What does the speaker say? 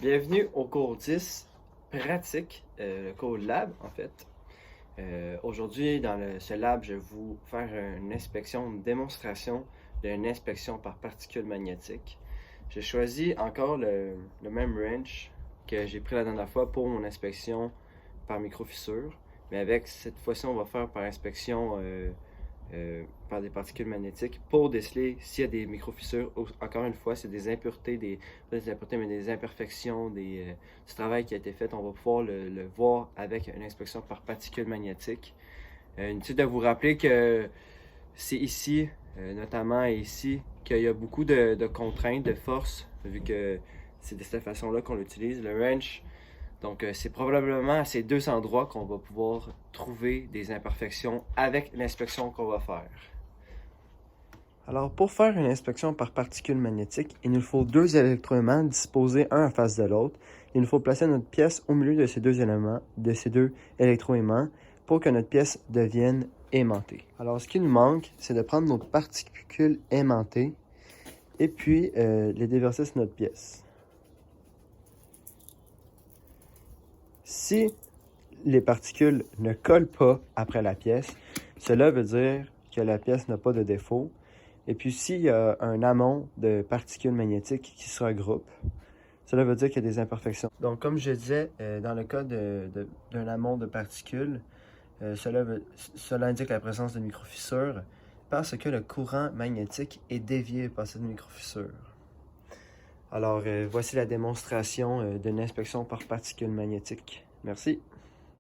Bienvenue au cours 10 pratique, le cours lab en fait. Aujourd'hui, dans ce lab, je vais vous faire une inspection, une démonstration d'une inspection par particules magnétiques. J'ai choisi encore le même wrench que j'ai pris la dernière fois pour mon inspection par microfissure, mais avec cette fois-ci, on va faire par inspection par des particules magnétiques pour déceler s'il y a des microfissures. Encore une fois, c'est des impuretés, pas des impuretés, mais des imperfections du travail qui a été fait. On va pouvoir le voir avec une inspection par particules magnétiques. Inutile de vous rappeler que c'est ici, notamment ici, qu'il y a beaucoup de contraintes, de force, vu que c'est de cette façon-là qu'on l'utilise. Le wrench, donc, c'est probablement à ces deux endroits qu'on va pouvoir trouver des imperfections avec l'inspection qu'on va faire. Alors, pour faire une inspection par particules magnétiques, il nous faut deux électroaimants disposés un en face de l'autre. Il nous faut placer notre pièce au milieu de ces deux éléments, de ces deux électroaimants, pour que notre pièce devienne aimantée. Alors, ce qui nous manque, c'est de prendre nos particules aimantées et puis les déverser sur notre pièce. Si les particules ne collent pas après la pièce, cela veut dire que la pièce n'a pas de défaut. Et puis s'il y a un amont de particules magnétiques qui se regroupent, cela veut dire qu'il y a des imperfections. Donc comme je disais, dans le cas d'un amont de particules, cela indique la présence de microfissures parce que le courant magnétique est dévié par cette microfissure. Alors voici la démonstration d'une inspection par particules magnétiques. Merci.